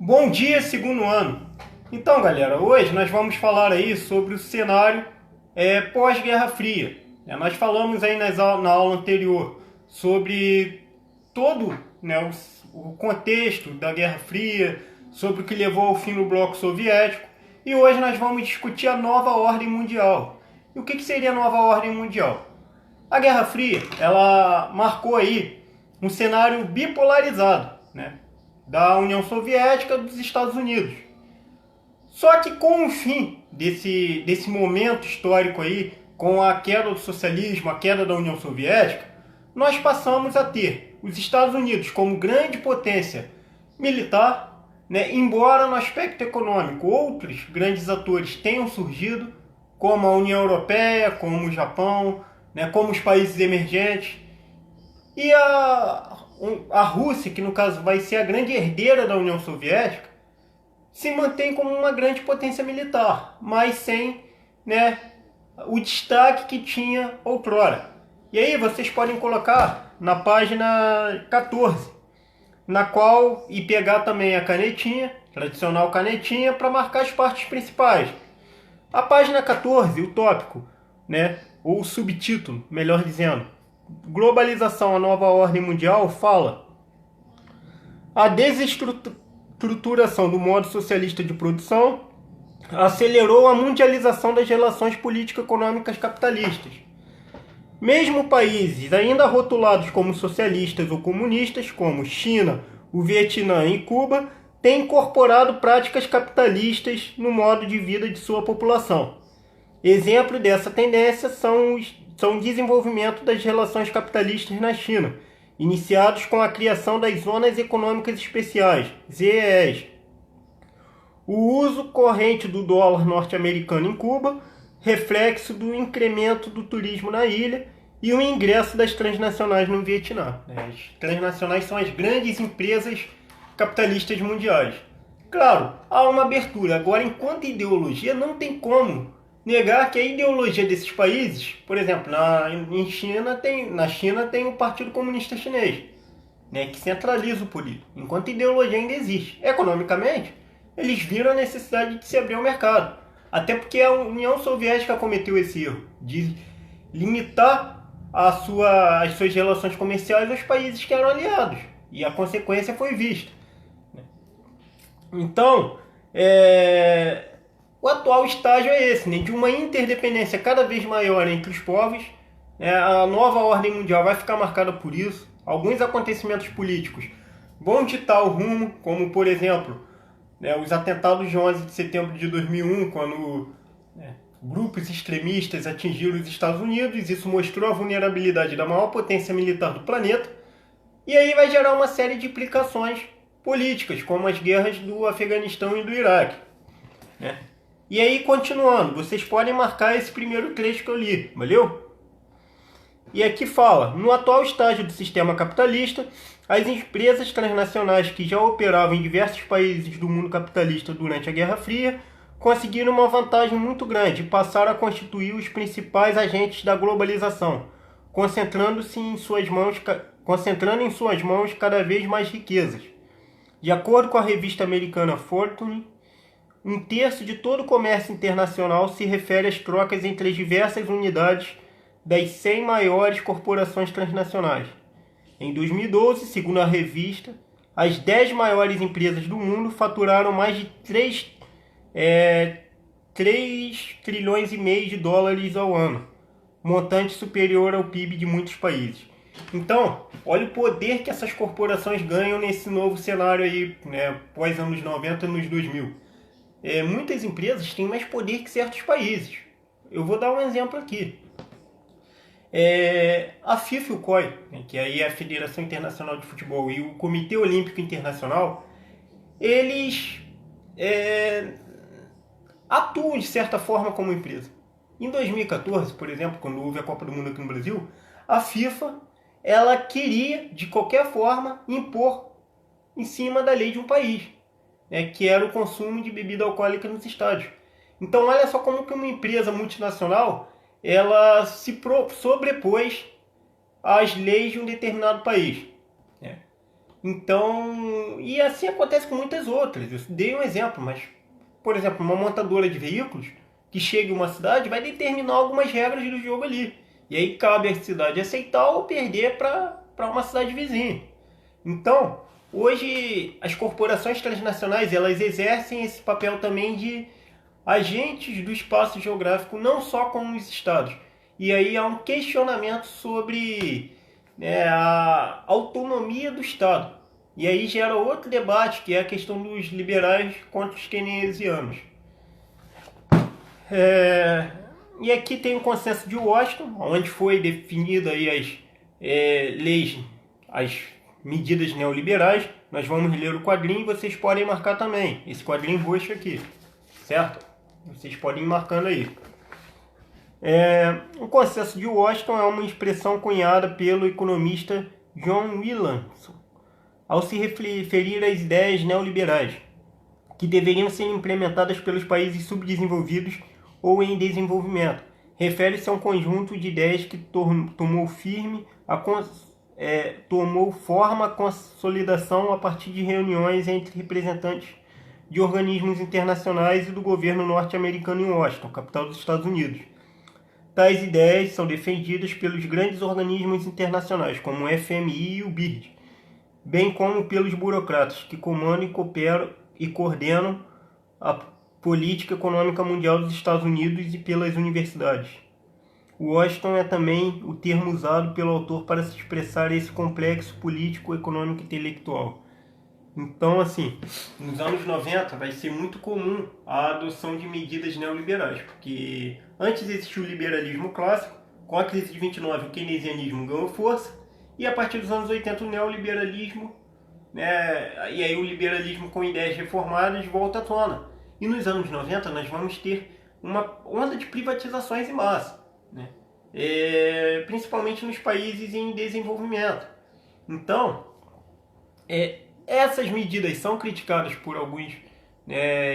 Bom dia, segundo ano. Então, galera, hoje nós vamos falar aí sobre o cenário pós-Guerra Fria. Nós falamos aí na aula anterior sobre todo, né, o contexto da Guerra Fria, sobre o que levou ao fim do bloco soviético, e hoje nós vamos discutir a nova ordem mundial. E o que seria a nova ordem mundial? A Guerra Fria, ela marcou aí um cenário bipolarizado, né, da União Soviética e dos Estados Unidos. Só que com o fim desse momento histórico aí, com a queda do socialismo, a queda da União Soviética, nós passamos a ter os Estados Unidos como grande potência militar, né, embora no aspecto econômico outros grandes atores tenham surgido, como a União Europeia, como o Japão, né, como os países emergentes, e a Rússia, que no caso vai ser a grande herdeira da União Soviética, se mantém como uma grande potência militar, mas sem, né, o destaque que tinha outrora. E aí vocês podem colocar na página 14, na qual, e pegar também a canetinha, tradicional canetinha, para marcar as partes principais. A página 14, o tópico, né, ou o subtítulo, melhor dizendo, Globalização, a nova ordem mundial, fala: a desestruturação do modo socialista de produção acelerou a mundialização das relações político-econômicas capitalistas. Mesmo países ainda rotulados como socialistas ou comunistas, como China, o Vietnã e Cuba, têm incorporado práticas capitalistas no modo de vida de sua população. Exemplo dessa tendência são o desenvolvimento das relações capitalistas na China, iniciados com a criação das Zonas Econômicas Especiais, ZEEs. O uso corrente do dólar norte-americano em Cuba, reflexo do incremento do turismo na ilha e o ingresso das transnacionais no Vietnã. As transnacionais são as grandes empresas capitalistas mundiais. Claro, há uma abertura. Agora, enquanto ideologia, não tem como negar que a ideologia desses países, por exemplo, na China tem o Partido Comunista Chinês, né, que centraliza o poder, enquanto ideologia ainda existe. Economicamente, eles viram a necessidade de se abrir ao mercado, até porque a União Soviética cometeu esse erro de limitar as suas relações comerciais aos países que eram aliados, e a consequência foi vista. Então, o atual estágio é esse, né, de uma interdependência cada vez maior entre os povos. A nova ordem mundial vai ficar marcada por isso. Alguns acontecimentos políticos vão ditar o rumo, como, por exemplo, os atentados de 11 de setembro de 2001, quando grupos extremistas atingiram os Estados Unidos. Isso mostrou a vulnerabilidade da maior potência militar do planeta. E aí vai gerar uma série de implicações políticas, como as guerras do Afeganistão e do Iraque, né? E aí, continuando, vocês podem marcar esse primeiro trecho que eu li, valeu? E aqui fala: no atual estágio do sistema capitalista, as empresas transnacionais que já operavam em diversos países do mundo capitalista durante a Guerra Fria conseguiram uma vantagem muito grande e passaram a constituir os principais agentes da globalização, concentrando em suas mãos cada vez mais riquezas. De acordo com a revista americana Fortune, 1/3 de todo o comércio internacional se refere às trocas entre as diversas unidades das 100 maiores corporações transnacionais. Em 2012, segundo a revista, as 10 maiores empresas do mundo faturaram mais de 3 trilhões e meio de dólares ao ano, montante superior ao PIB de muitos países. Então, olha o poder que essas corporações ganham nesse novo cenário aí, né, pós anos 90 e anos 2000. Muitas empresas têm mais poder que certos países. Eu vou dar um exemplo aqui. A FIFA e o COI, né, que aí é a Federação Internacional de Futebol, e o Comitê Olímpico Internacional, eles atuam de certa forma como empresa. Em 2014, por exemplo, quando houve a Copa do Mundo aqui no Brasil, a FIFA ela queria, de qualquer forma, impor em cima da lei de um país, que era o consumo de bebida alcoólica nos estádios. Então, olha só como que uma empresa multinacional ela sobrepôs às leis de um determinado país. Então, e assim acontece com muitas outras. Eu dei um exemplo, mas, por exemplo, uma montadora de veículos que chega em uma cidade vai determinar algumas regras do jogo ali. E aí cabe à cidade aceitar ou perder para uma cidade vizinha. Então, hoje as corporações transnacionais elas exercem esse papel também de agentes do espaço geográfico, não só como os estados. E aí há um questionamento sobre a autonomia do Estado. E aí gera outro debate, que é a questão dos liberais contra os keynesianos. E aqui tem o consenso de Washington, onde foi definida aí as leis, as medidas neoliberais. Nós vamos ler o quadrinho e vocês podem marcar também. Esse quadrinho roxo aqui, certo? Vocês podem ir marcando aí. O consenso de Washington é uma expressão cunhada pelo economista John Williamson ao se referir às ideias neoliberais, que deveriam ser implementadas pelos países subdesenvolvidos ou em desenvolvimento. Refere-se a um conjunto de ideias que tomou forma a consolidação a partir de reuniões entre representantes de organismos internacionais e do governo norte-americano em Washington, capital dos Estados Unidos. Tais ideias são defendidas pelos grandes organismos internacionais, como o FMI e o BIRD, bem como pelos burocratas que comandam e coordenam a política econômica mundial dos Estados Unidos e pelas universidades. Washington é também o termo usado pelo autor para se expressar esse complexo político, econômico e intelectual. Então, assim, nos anos 90 vai ser muito comum a adoção de medidas neoliberais, porque antes existiu o liberalismo clássico, com a crise de 29 o keynesianismo ganhou força, e a partir dos anos 80 o neoliberalismo, e aí o liberalismo com ideias reformadas volta à tona. E nos anos 90 nós vamos ter uma onda de privatizações em massa, principalmente nos países em desenvolvimento. Então, essas medidas são criticadas por alguns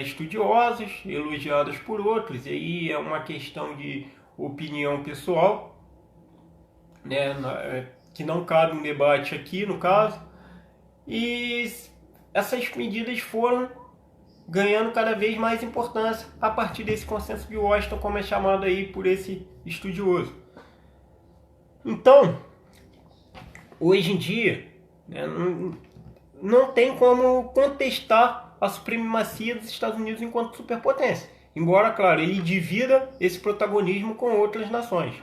estudiosos, elogiadas por outros, e aí é uma questão de opinião pessoal, que não cabe um debate aqui no caso, e essas medidas foram ganhando cada vez mais importância a partir desse consenso de Washington, como é chamado aí por esse estudioso. Então, hoje em dia, não tem como contestar a supremacia dos Estados Unidos enquanto superpotência. Embora, claro, ele divida esse protagonismo com outras nações.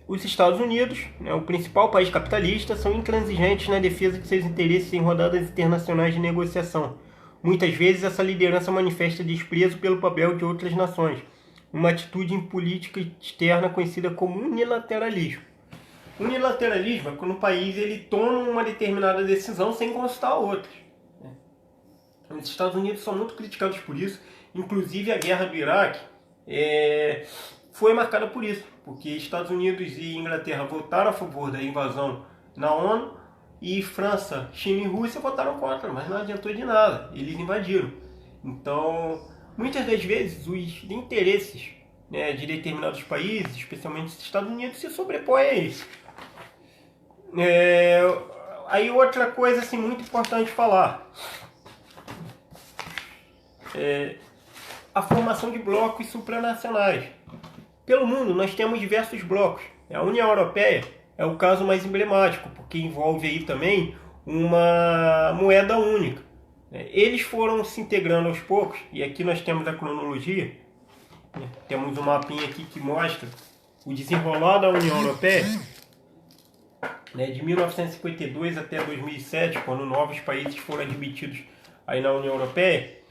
Os Estados Unidos, o principal país capitalista, são intransigentes na defesa de seus interesses em rodadas internacionais de negociação. Muitas vezes essa liderança manifesta desprezo pelo papel de outras nações, uma atitude em política externa conhecida como unilateralismo. Unilateralismo é quando o país ele toma uma determinada decisão sem consultar outros. Os Estados Unidos são muito criticados por isso, inclusive a guerra do Iraque foi marcada por isso, porque Estados Unidos e Inglaterra votaram a favor da invasão na ONU e França, China e Rússia votaram contra, mas não adiantou de nada, eles invadiram. Então, muitas das vezes os interesses de determinados países, especialmente os Estados Unidos, se sobrepõem a isso. Aí outra coisa assim, muito importante falar, a formação de blocos supranacionais. Pelo mundo nós temos diversos blocos. A União Europeia é o caso mais emblemático, porque envolve aí também uma moeda única. Eles foram se integrando aos poucos, e aqui nós temos a cronologia, temos um mapinha aqui que mostra o desenrolar da União Europeia, de 1952 até 2007, quando novos países foram admitidos aí na União Europeia.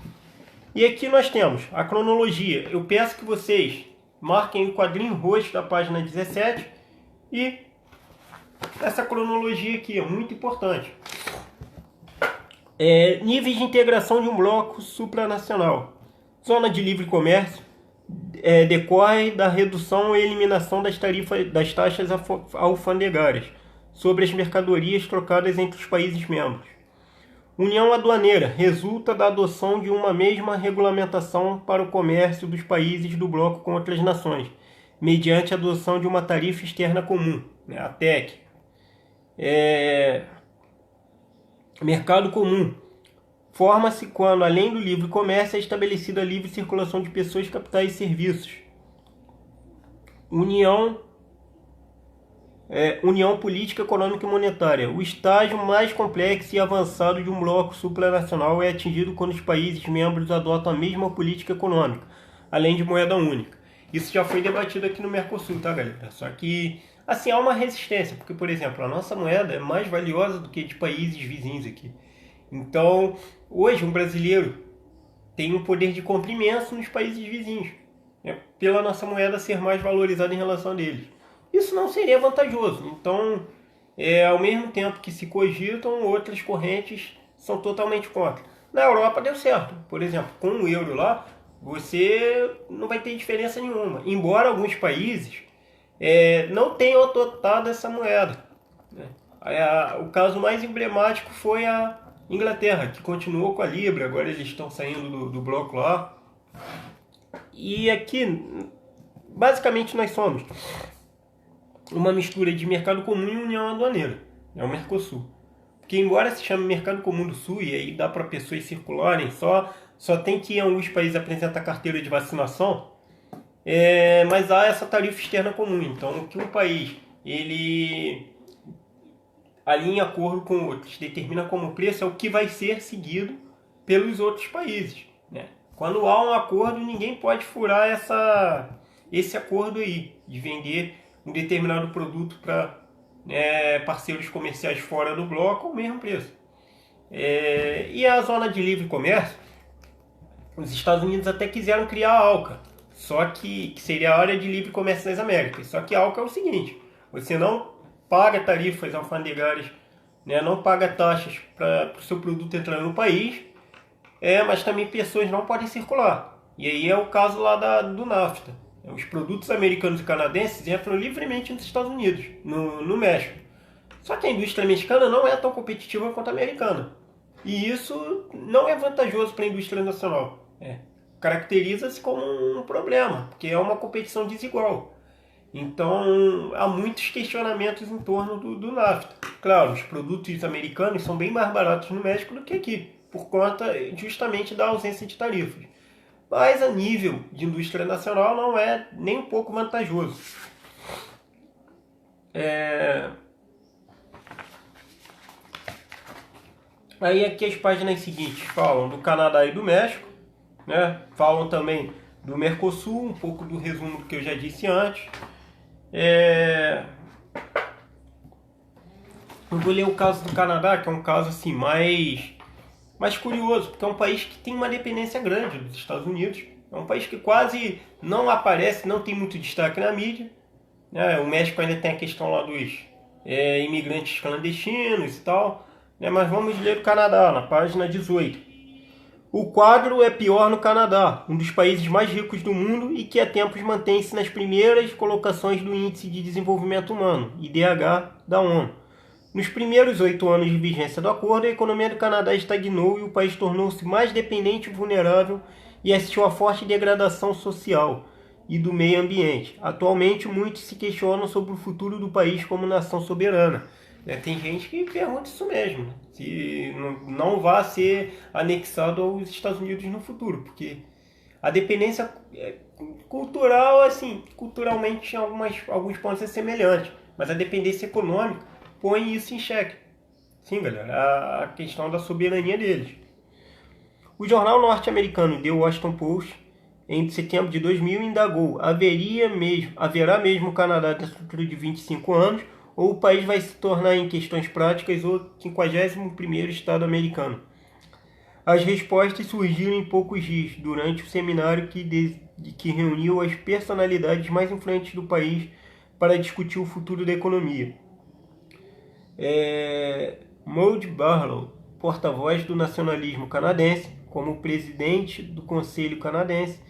E aqui nós temos a cronologia. Eu peço que vocês marquem o quadrinho roxo da página 17 e essa cronologia aqui é muito importante. Níveis de integração de um bloco supranacional. Zona de livre comércio decorre da redução e eliminação das taxas alfandegárias sobre as mercadorias trocadas entre os países membros. União aduaneira resulta da adoção de uma mesma regulamentação para o comércio dos países do bloco com outras nações, mediante a adoção de uma tarifa externa comum, a TEC. Mercado comum forma-se quando, além do livre comércio, é estabelecida a livre circulação de pessoas, capitais e serviços. União política, econômica e monetária. O estágio mais complexo e avançado de um bloco supranacional é atingido quando os países membros adotam a mesma política econômica, além de moeda única. Isso já foi debatido aqui no Mercosul, tá, galera? Só que, assim, há uma resistência, porque, por exemplo, a nossa moeda é mais valiosa do que de países vizinhos aqui. Então, hoje, um brasileiro tem um poder de compra imenso nos países vizinhos, né, pela nossa moeda ser mais valorizada em relação a deles. Isso não seria vantajoso. Então, ao mesmo tempo que se cogitam, outras correntes são totalmente contra. Na Europa deu certo. Por exemplo, com o euro lá, você não vai ter diferença nenhuma. Embora alguns países não tenham adotado essa moeda. O caso mais emblemático foi a Inglaterra, que continuou com a Libra. Agora eles estão saindo do bloco lá. E aqui, basicamente, nós somos uma mistura de mercado comum e união aduaneira. É o Mercosul. Porque embora se chame mercado comum do Sul, e aí dá para pessoas circularem, só tem que ir em alguns países apresentar carteira de vacinação, mas há essa tarifa externa comum. Então, o que um país ele ali em acordo com outros determina como preço é o que vai ser seguido pelos outros países, né? Quando há um acordo, ninguém pode furar esse acordo aí de vender um determinado produto para parceiros comerciais fora do bloco ao mesmo preço. E a zona de livre comércio, os Estados Unidos até quiseram criar a ALCA, só que seria a área de livre comércio das Américas. Só que a ALCA é o seguinte: você não paga tarifas alfandegárias, né, não paga taxas para o seu produto entrar no país, mas também pessoas não podem circular. E aí é o caso lá do NAFTA. Os produtos americanos e canadenses entram livremente nos Estados Unidos, no México. Só que a indústria mexicana não é tão competitiva quanto a americana. E isso não é vantajoso para a indústria nacional. Caracteriza-se como um problema, porque é uma competição desigual. Então, há muitos questionamentos em torno do NAFTA. Claro, os produtos americanos são bem mais baratos no México do que aqui, por conta justamente da ausência de tarifas. Mas a nível de indústria nacional não é nem um pouco vantajoso. Aí aqui as páginas seguintes falam do Canadá e do México, né? Falam também do Mercosul, um pouco do resumo do que eu já disse antes. Eu vou ler o caso do Canadá, que é um caso assim mais curioso, porque é um país que tem uma dependência grande dos Estados Unidos. É um país que quase não aparece, não tem muito destaque na mídia, né? O México ainda tem a questão lá dos imigrantes clandestinos e tal, né? Mas vamos ler o Canadá, na página 18. O quadro é pior no Canadá, um dos países mais ricos do mundo e que há tempos mantém-se nas primeiras colocações do Índice de Desenvolvimento Humano, IDH, da ONU. Nos primeiros 8 anos de vigência do acordo, a economia do Canadá estagnou e o país tornou-se mais dependente e vulnerável e assistiu a forte degradação social e do meio ambiente. Atualmente, muitos se questionam sobre o futuro do país como nação soberana. Tem gente que pergunta isso mesmo, se não vai ser anexado aos Estados Unidos no futuro, porque a dependência cultural, assim, culturalmente em alguns pontos é semelhante, mas a dependência econômica põe isso em xeque. Sim, galera, a questão da soberania deles. O jornal norte-americano The Washington Post, em setembro de 2000, indagou: haverá mesmo o Canadá dentro de 25 anos, ou o país vai se tornar em questões práticas o 51º estado americano? As respostas surgiram em poucos dias, durante o seminário que reuniu as personalidades mais influentes do país para discutir o futuro da economia. Maud Barlow, porta-voz do nacionalismo canadense, como presidente do Conselho Canadense,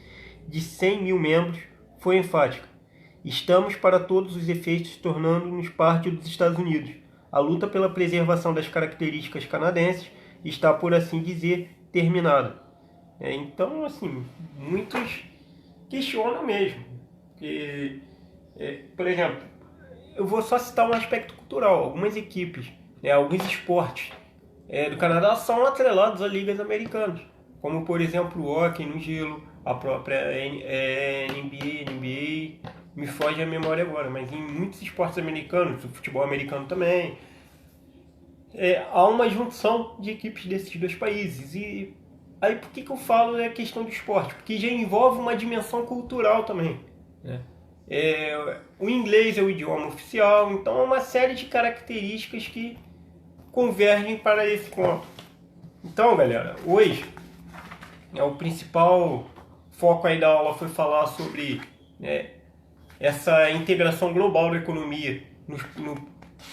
de 100 mil membros, foi enfática: estamos, para todos os efeitos, tornando-nos parte dos Estados Unidos. A luta pela preservação das características canadenses está, por assim dizer, terminada. Então, assim, muitos questionam mesmo. Por exemplo, eu vou só citar um aspecto cultural. Algumas equipes, né, alguns esportes do Canadá são atrelados a ligas americanas, como por exemplo o hóquei no gelo, a própria NBA, me foge a memória agora, mas em muitos esportes americanos, o futebol americano também, há uma junção de equipes desses dois países. E aí por que eu falo a questão do esporte? Porque já envolve uma dimensão cultural também, né? O inglês é o idioma oficial, então é uma série de características que convergem para esse ponto. Então, galera, hoje o principal foco aí da aula foi falar sobre essa integração global da economia no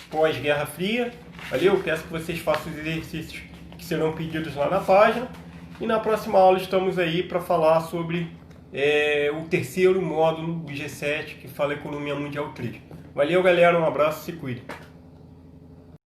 pós-Guerra Fria. Valeu? Peço que vocês façam os exercícios que serão pedidos lá na página. E na próxima aula estamos aí para falar sobre o terceiro módulo do G7, que fala Economia Mundial 3. Valeu, galera, um abraço, se cuide.